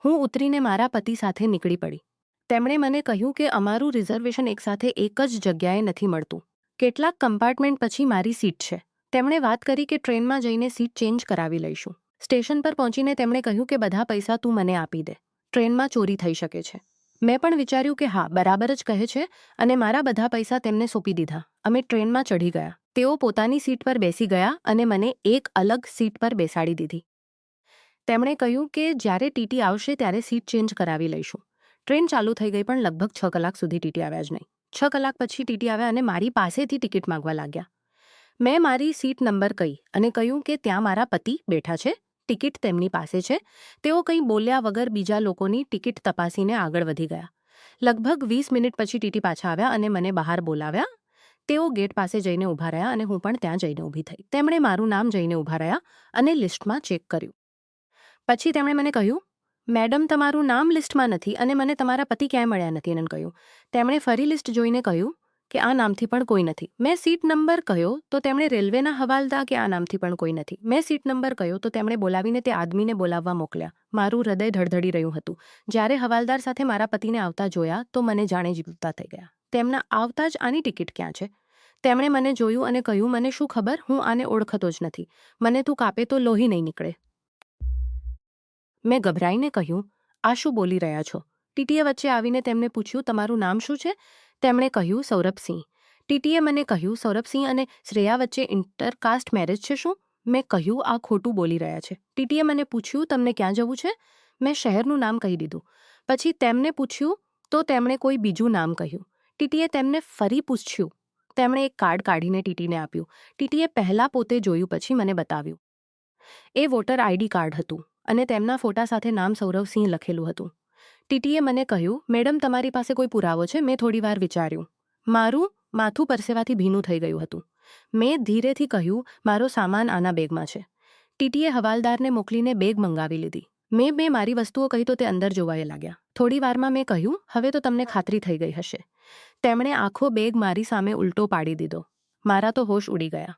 હું ઉતરીને મારા પતિ સાથે નીકળી પડી. તેમણે મને કહ્યું કે અમારું રિઝર્વેશન એકસાથે એક જ જગ્યાએ નથી મળતું. કેટલાક કમ્પાર્ટમેન્ટ પછી મારી સીટ છે. તેમણે વાત કરી કે ટ્રેનમાં જઈને સીટ ચેન્જ કરાવી લઈશું. સ્ટેશન પર પહોંચીને તેમણે કહ્યું કે બધા પૈસા તું મને આપી દે. ટ્રેનમાં ચોરી થઈ શકે છે. મેં પણ વિચાર્યું કે હા, બરાબર જ કહે છે, અને મારા બધા પૈસા તેમને સોંપી દીધા. અમે ટ્રેનમાં ચઢી ગયા. તેઓ પોતાની સીટ પર બેસી ગયા અને મને એક અલગ સીટ પર બેસાડી દીધી. તેમણે કહ્યું કે જ્યારે ટીટી આવશે ત્યારે સીટ ચેન્જ કરાવી લઈશું. ટ્રેન ચાલુ થઈ ગઈ પણ લગભગ 6 કલાક સુધી ટીટી આવ્યા જ નહીં. 6 કલાક પછી ટીટી આવ્યા અને મારી પાસેથી ટિકિટ માંગવા લાગ્યા. મેં મારી સીટ નંબર કહી અને કહ્યું કે ત્યાં મારા પતિ બેઠા છે, ટિકિટ તેમની પાસે છે. તેઓ કંઈ બોલ્યા વગર બીજા લોકોની ટિકિટ તપાસીને આગળ વધી ગયા. લગભગ 20 મિનિટ પછી ટીટી પાછા આવ્યા અને મને બહાર બોલાવ્યા. તેઓ ગેટ પાસે જઈને ઊભા રહ્યા અને હું પણ ત્યાં જઈને ઊભી થઈ. તેમણે મારું નામ જઈને ઊભા રહ્યા અને લિસ્ટમાં ચેક કર્યું. પછી તેમણે મને કહ્યું, મેડમ, તમારું નામ લિસ્ટમાં નથી અને મને તમારા પતિ ક્યાંય મળ્યા નથી એને કહ્યું. તેમણે ફરી લિસ્ટ જોઈને કહ્યું કે આ નામથી પણ કોઈ નથી. મેં સીટ નંબર કહ્યો તો તેમણે રેલવેના હવાલદાર કે આ નામથી પણ કોઈ નથી. મેં સીટ નંબર કહ્યો તો તેમણે બોલાવીને તે આદમીને બોલાવવા મોકલ્યા. મારું હૃદય ધડધડી રહ્યું હતું. જ્યારે હવાલદાર સાથે મારા પતિને આવતા જોયા તો મને જાણે જીવતા થઈ ગયા. તેમના આવતા જ આની ટિકિટ ક્યાં છે? તેમણે મને જોયું અને કહ્યું, મને શું ખબર, હું આને ઓળખતો જ નથી. મને તું કાપે તો લોહી નહીં નીકળે. મેં ગભરાઈને કહ્યું, આ શું બોલી રહ્યા છો? ટીટીએ વચ્ચે આવીને તેમને પૂછ્યું, તમારું નામ શું છે? તેમણે કહ્યું, સૌરભસિંહ. ટીટીએ મને કહ્યું, સૌરભસિંહ અને શ્રેયા વચ્ચે ઇન્ટરકાસ્ટ મેરેજ છે શું? મેં કહ્યું, આ ખોટું બોલી રહ્યા છે. ટીટીએ મને પૂછ્યું, તમને ક્યાં જવું છે? મેં શહેરનું નામ કહી દીધું. પછી તેમને પૂછ્યું તો તેમણે કોઈ બીજું નામ કહ્યું. ટીટીએ તેમને ફરી પૂછ્યું. તેમણે એક કાર્ડ કાઢીને ટીટીને આપ્યું. ટીટીએ પહેલાં પોતે જોયું, પછી મને બતાવ્યું. એ વોટર આઈડી કાર્ડ હતું અને તેમના ફોટા સાથે નામ સૌરભસિંહ લખેલું હતું. ટીટીએ મને કહ્યું, મેડમ, તમારી પાસે કોઈ પુરાવો છે? મેં થોડીવાર વિચાર્યું. મારું માથું પરસેવાથી ભીનું થઈ ગયું હતું. મેં ધીરેથી કહ્યું, મારો સામાન આના બેગમાં છે. ટીટીએ હવાલદારને મોકલીને બેગ મંગાવી લીધી. મેં મારી વસ્તુઓ કહી તો તે અંદર જોવાએ લાગ્યા. થોડીવારમાં મેં કહ્યું, હવે તો તમને ખાતરી થઈ ગઈ હશે. તેમણે આખો બેગ મારી સામે ઉલટો પાડી દીધો. મારા તો હોશ ઉડી ગયા.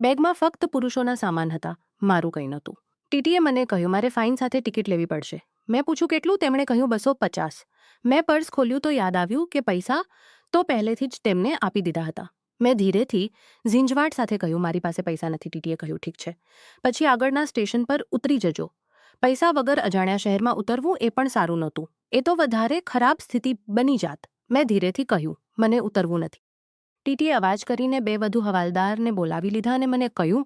બેગમાં ફક્ત પુરુષોના સામાન હતા, મારું કંઈ નહોતું. ટીટીએ મને કહ્યું, મારે ફાઇન સાથે ટિકિટ લેવી પડશે. મેં પૂછ્યું, કેટલું? તેમણે કહ્યું, 250. મેં પર્સ ખોલ્યું તો યાદ આવ્યું કે પૈસા તો પહેલેથી જ તેમને આપી દીધા હતા. મેં ધીરેથી ઝીંઝવાટ સાથે કહ્યું, મારી પાસે પૈસા નથી. ટીટીએ કહ્યું, ઠીક છે, પછી આગળના સ્ટેશન પર ઉતરી જજો. પૈસા વગર અજાણ્યા શહેરમાં ઉતરવું એ પણ સારું નહોતું. એ તો વધારે ખરાબ સ્થિતિ બની જાત. મેં ધીરેથી કહ્યું, મને ઉતરવું નથી. ટીટીએ અવાજ કરીને 2 વધુ હવાલદારને બોલાવી લીધા અને મને કહ્યું,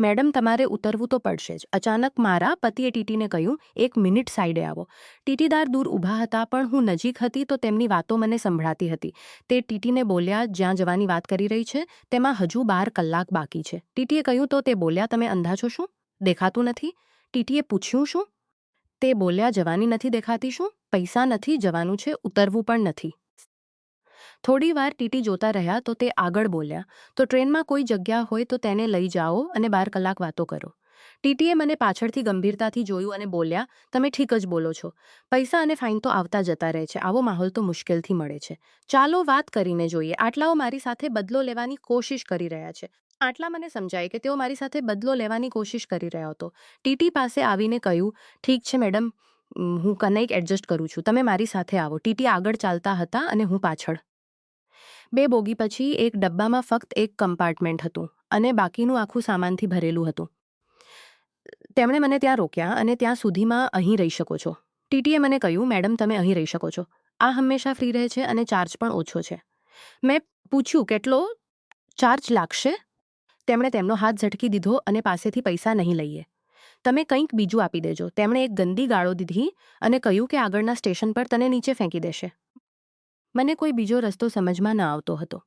મેડમ, તમારે ઉતરવું તો પડશે જ. અચાનક મારા પતિએ ટીટીને કહ્યું, 1 મિનિટ સાઈડે આવો. ટીટીદાર દૂર ઊભા હતા પણ હું નજીક હતી તો તેમની વાતો મને સંભળાતી હતી. તે ટીટીને બોલ્યા, જ્યાં જવાની વાત કરી રહી છે તેમાં હજુ 12 કલાક બાકી છે. ટીટીએ કહ્યું તો તે બોલ્યા, તમે અંધા છો શું? દેખાતું નથી? ટીટીએ પૂછ્યું, શું? તે બોલ્યા, જવાની નથી દેખાતી શું? પૈસા નથી, જવાનું છે, ઉતરવું પણ નથી. થોડી વાર ટીટી જોતા રહ્યા તો તે આગળ બોલ્યા, તો ટ્રેનમાં કોઈ જગ્યા હોય તો તેને લઈ જાઓ અને 12 કલાક વાતો કરો. ટીટીએ મને પાછળથી ગંભીરતાથી જોયું અને બોલ્યા, તમે ઠીક જ બોલો છો. પૈસા અને ફાઇન તો આવતા જતા રહે છે. આવો માહોલ તો મુશ્કેલથી મળે છે. ચાલો વાત કરીને જોઈએ. આટલાઓ મારી સાથે બદલો લેવાની કોશિશ કરી રહ્યા છે. આટલા મને સમજાય કે તેઓ મારી સાથે બદલો લેવાની કોશિશ કરી રહ્યો હતો. ટીટી પાસે આવીને કહ્યું, ઠીક છે મેડમ, હું કંઈક એડજસ્ટ કરું છું. તમે મારી સાથે આવો. ટીટી આગળ ચાલતા હતા અને હું પાછળ. 2 બોગી પછી એક ડબ્બામાં ફક્ત એક કમ્પાર્ટમેન્ટ હતું અને બાકીનું આખું સામાનથી ભરેલું હતું. તેમણે મને ત્યાં રોક્યા અને ત્યાં સુધીમાં અહીં રહી શકો છો. ટીટીએ મને કહ્યું, મેડમ, તમે અહીં રહી શકો છો. આ હંમેશા ફ્રી રહે છે અને ચાર્જ પણ ઓછો છે. મેં પૂછ્યું, કેટલો ચાર્જ લાગશે? તેમણે તેમનો હાથ ઝટકી દીધો અને પાસેથી પૈસા નહીં લઈએ. તમે કંઈક બીજું આપી દેજો. તેમણે એક ગંદી ગાળો દીધી અને કહ્યું કે આગળના સ્ટેશન પર તને નીચે ફેંકી દેશે. મને કોઈ બીજો રસ્તો સમજમાં ન આવતો હતો.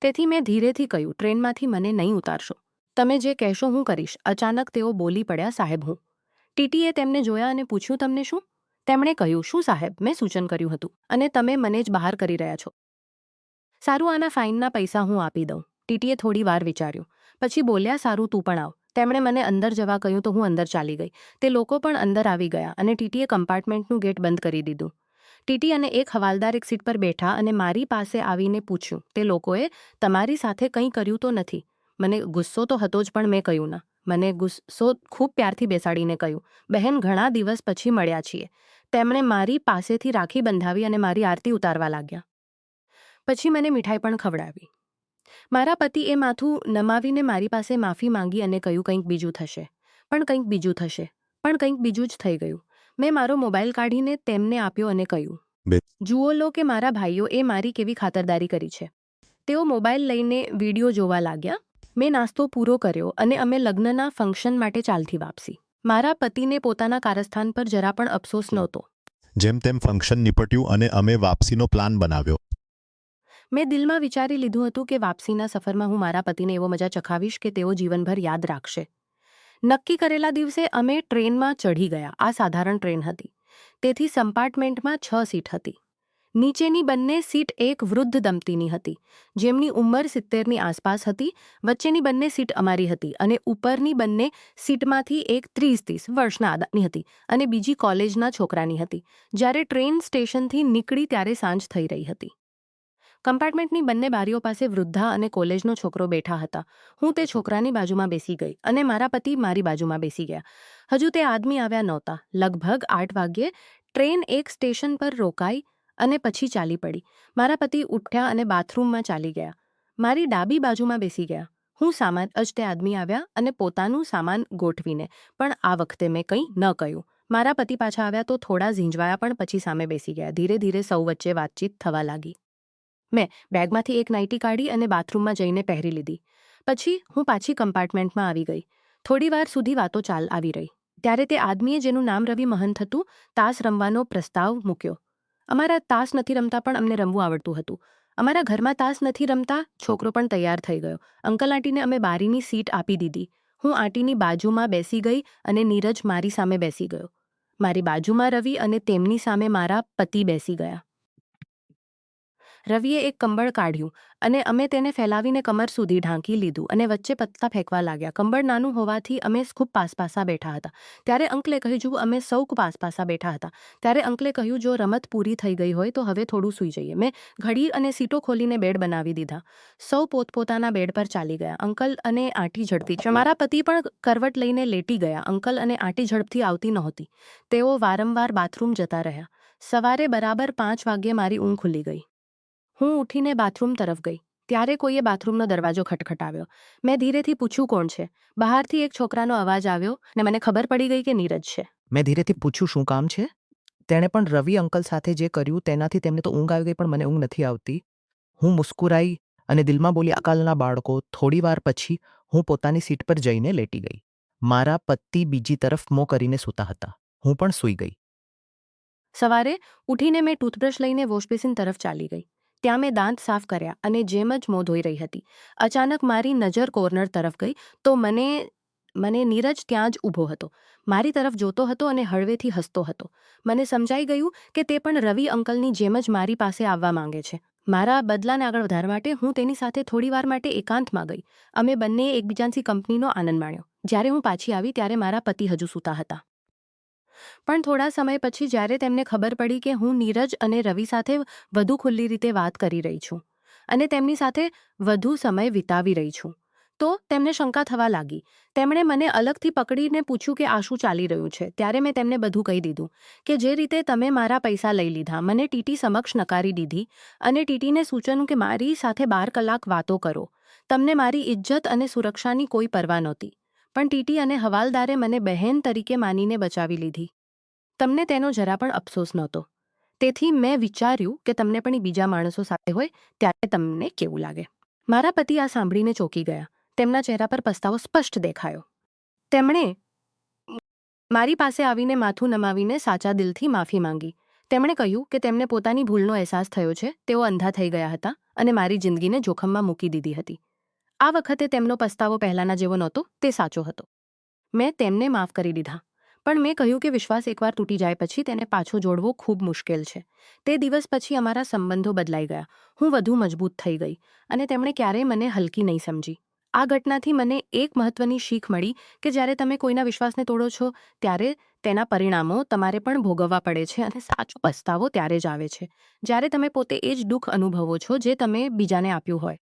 તેથી મેં ધીરેથી કહ્યું, ટ્રેનમાંથી મને નહીં ઉતારશો. તમે જે કહેશો હું કરીશ. અચાનક તેઓ બોલી પડ્યા, સાહેબ હું. ટીટીએ તેમને જોયા અને પૂછ્યું, તમને શું? તેમણે કહ્યું, શું સાહેબ? મેં સૂચન કર્યું હતું અને તમે મને જ બહાર કરી રહ્યા છો. સારું, આના ફાઇનના પૈસા હું આપી દઉં. ટીટીએ થોડી વાર વિચાર્યું. પછી બોલ્યા, સારું, તું પણ આવ. તેમણે મને અંદર જવા કહ્યું તો હું અંદર ચાલી ગઈ. તે લોકો પણ અંદર આવી ગયા અને ટીટીએ કમ્પાર્ટમેન્ટનું ગેટ બંધ કરી દીધું. ટીટી અને એક હવાલદાર એક સીટ પર બેઠા અને મારી પાસે આવીને પૂછ્યું, તે લોકોએ તમારી સાથે કંઈ કર્યું તો નથી? મને ગુસ્સો તો હતો જ પણ મેં કહ્યું ના. મને ગુસ્સો ખૂબ પ્યારથી બેસાડીને કહ્યું, બહેન ઘણા દિવસ પછી મળ્યા છીએ. તેમણે મારી પાસેથી રાખી બંધાવી અને મારી આરતી ઉતારવા લાગ્યા. પછી મને મીઠાઈ પણ ખવડાવી. મારા પતિએ માથું નમાવીને મારી પાસે માફી માંગી અને કહ્યું કંઈક બીજું થશે, પણ કંઈક બીજું થશે, પણ કંઈક બીજું જ થઈ ગયું. મેં મારો મોબાઈલ કાઢીને તેમને આપ્યો અને કહ્યું, જુઓ લો કે મારા ભાઈઓએ મારી કેવી ખાતરદારી કરી છે. તેઓ મોબાઈલ લઈને વિડીયો જોવા લાગ્યા. મેં નાસ્તો પૂરો કર્યો અને અમે લગ્નના ફંક્શન માટે ચાલતી વાપસી. મારા પતિને પોતાના કારસ્થાન પર જરા પણ અફસોસ નહોતો. જેમ તેમ ફંક્શન નિપટ્યું અને અમે વાપસીનો પ્લાન બનાવ્યો. મેં દિલમાં વિચારી લીધું હતું કે વાપસીના સફરમાં હું મારા પતિને એવો મજા ચખાવીશ કે તેઓ જીવનભર યાદ રાખશે. નક્કી કરેલા દિવસે અમે ટ્રેનમાં ચઢી ગયા. આ સાધારણ ટ્રેન હતી, તેથી કમ્પાર્ટમેન્ટમાં 6 સીટ હતી. નીચેની બંને સીટ એક વૃદ્ધ દંપતીની હતી, જેમની ઉંમર 70ની આસપાસ હતી. વચ્ચેની બંને સીટ અમારી હતી અને ઉપરની બંને સીટમાંથી એક 30-30 વર્ષના આદાની હતી અને બીજી કોલેજના છોકરાની હતી. જ્યારે ટ્રેન સ્ટેશનથી નીકળી ત્યારે સાંજ થઈ રહી હતી. કમ્પાર્ટમેન્ટની બંને બારીઓ પાસે વૃદ્ધા અને કોલેજનો છોકરો બેઠા હતા. હું તે છોકરાની બાજુમાં બેસી ગઈ અને મારા પતિ મારી બાજુમાં બેસી ગયા. હજુ તે આદમી આવ્યા નહોતા. લગભગ 8 વાગ્યે ટ્રેન એક સ્ટેશન પર રોકાઈ અને પછી ચાલી પડી. મારા પતિ ઉઠ્યા અને બાથરૂમમાં ચાલી ગયા. મારી ડાબી બાજુમાં બેસી ગયા. હું સામાન જ તે આદમી આવ્યા અને પોતાનું સામાન ગોઠવીને, પણ આ વખતે મેં કંઈ ન કહ્યું. મારા પતિ પાછા આવ્યા તો થોડા ઝીંઝવાયા, પણ પછી સામે બેસી ગયા. ધીરે ધીરે સૌ વચ્ચે વાતચીત થવા લાગી. મેં બેગમાંથી એક નાઇટી કાઢી અને બાથરૂમમાં જઈને પહેરી લીધી. પછી હું પાછી કમ્પાર્ટમેન્ટમાં આવી ગઈ. થોડી વાર સુધી વાતો ચાલ આવી રહી. ત્યારે તે આદમીએ, જેનું નામ રવિ મહંત હતું, તાસ રમવાનો પ્રસ્તાવ મૂક્યો. અમારા તાસ નથી રમતા, પણ અમને રમવું આવડતું હતું. અમારા ઘરમાં તાસ નથી રમતા. છોકરો પણ તૈયાર થઈ ગયો. અંકલ આંટીને અમે બારીની સીટ આપી દીધી. હું આંટીની બાજુમાં બેસી ગઈ અને નીરજ મારી સામે બેસી ગયો. મારી બાજુમાં રવિ અને તેમની સામે મારા પતિ બેસી ગયા. રવિએ એક કંબળ કાઢ્યું અને અમે તેને ફેલાવીને કમર સુધી ઢાંકી લીધું અને વચ્ચે પત્તા ફેંકવા લાગ્યા. કંબળ નાનું હોવાથી અમે ખૂબ પાસપાસા બેઠા હતા. ત્યારે અંકલે કહ્યું, જો અમે સૌ પાસપાસા બેઠા હતા. ત્યારે અંકલે કહ્યું, જો રમત પૂરી થઈ ગઈ હોય તો હવે થોડું સૂઈ જઈએ. મેં ઘડી અને સીટો ખોલીને બેડ બનાવી દીધા. સૌ પોતપોતાના બેડ પર ચાલી ગયા. અંકલ અને આંટી ઝડપથી. મારા પતિ પણ કરવટ લઈને લેટી ગયા. અંકલ અને આંટી ઝડપથી આવતી નહોતી. તેઓ વારંવાર બાથરૂમ જતા રહ્યા. સવારે બરાબર 5 વાગ્યે મારી ઊંઘ ખુલી ગઈ. હું ઉઠીને બાથરૂમ તરફ ગઈ. ત્યારે કોઈએ બાથરૂમનો દરવાજો ખટખટાવ્યો. મેં ધીરેથી પૂછ્યું, કોણ છે? બહારથી એક છોકરાનો અવાજ આવ્યો ને મને ખબર પડી ગઈ કે નીરજ છે. મેં ધીરેથી પૂછ્યું, શું કામ છે? તેણે પણ રવિ અંકલ સાથે જે કર્યું તેનાથી તેમને તો ઊંઘ આવી ગઈ, પણ મને ઊંઘ નથી આવતી. હું મુસ્કુરાઈ અને દિલમાં બોલી, અકાલના બાળકો. થોડી વાર પછી હું પોતાની સીટ પર જઈને લેટી ગઈ. મારા પતિ બીજી તરફ મોં કરીને સૂતા હતા. હું પણ સૂઈ ગઈ. સવારે ઉઠીને મેં ટૂથબ્રશ લઈને વોશબેસિન તરફ ચાલી ગઈ. ત્યાં મેં દાંત સાફ કર્યા અને જેમ જ મોં ધોઈ રહી હતી, અચાનક મારી નજર કોર્નર તરફ ગઈ તો મને નીરજ ત્યાં જ ઊભો હતો. મારી તરફ જોતો હતો અને હળવેથી હસતો હતો. મને સમજાઈ ગયું કે તે પણ રવિ અંકલની જેમ જ મારી પાસે આવવા માંગે છે. મારા બદલાને આગળ વધારવા માટે હું તેની સાથે થોડી વાર માટે એકાંતમાં ગઈ. અમે બંને એકબીજાની કંપનીનો આનંદ માણ્યો. જ્યારે હું પાછી આવી ત્યારે મારા પતિ હજુ સૂતા હતા. પણ થોડા સમય પછી જ્યારે તેમને ખબર પડી કે હું નીરજ અને રવિ સાથે વધુ ખુલ્લી રીતે વાત કરી રહી છું અને તેમની સાથે વધુ સમય વિતાવી રહી છું, તો તેમને શંકા થવા લાગી. તેમણે મને અલગથી પકડીને પૂછ્યું કે આ શું ચાલી રહ્યું છે. ત્યારે મેં તેમને બધું કહી દીધું કે જે રીતે તમે મારા પૈસા લઈ લીધા, મને ટીટી સમક્ષ નકારી દીધી અને ટીટીને સૂચન કે મારી સાથે 12 કલાક વાતો કરો. તમને મારી ઇજ્જત અને સુરક્ષાની કોઈ પરવા નહોતી, પણ ટીટી અને હવાલદારે મને બહેન તરીકે માનીને બચાવી લીધી. તમને તેનો જરા પણ અફસોસ નહોતો. તેથી મેં વિચાર્યું કે તમને પણ બીજા માણસો સાથે હોય ત્યારે તમને કેવું લાગે. મારા પતિ આ સાંભળીને ચોંકી ગયા. તેમના ચહેરા પર પસ્તાવો સ્પષ્ટ દેખાયો. તેમણે મારી પાસે આવીને માથું નમાવીને સાચા દિલથી માફી માંગી. તેમણે કહ્યું કે તેમને પોતાની ભૂલનો અહેસાસ થયો છે. તેઓ અંધા થઈ ગયા હતા અને મારી જિંદગીને જોખમમાં મૂકી દીધી હતી. આ વખતે તેમનો પસ્તાવો પહેલાંના જેવો નહોતો, તે સાચો હતો. મેં તેમને માફ કરી દીધા. પણ મેં કહ્યું કે વિશ્વાસ એકવાર તૂટી જાય પછી તેને પાછો જોડવો ખૂબ મુશ્કેલ છે. તે દિવસ પછી અમારા સંબંધો બદલાઈ ગયા. હું વધુ મજબૂત થઈ ગઈ અને તેમણે ક્યારેય મને હલકી નહીં સમજી. આ ઘટનાથી મને એક મહત્વની શીખ મળી કે જ્યારે તમે કોઈના વિશ્વાસને તોડો છો ત્યારે તેના પરિણામો તમારે પણ ભોગવવા પડે છે અને સાચો પસ્તાવો ત્યારે જ આવે છે જ્યારે તમે પોતે એ જ દુઃખ અનુભવો છો જે તમે બીજાને આપ્યું હોય.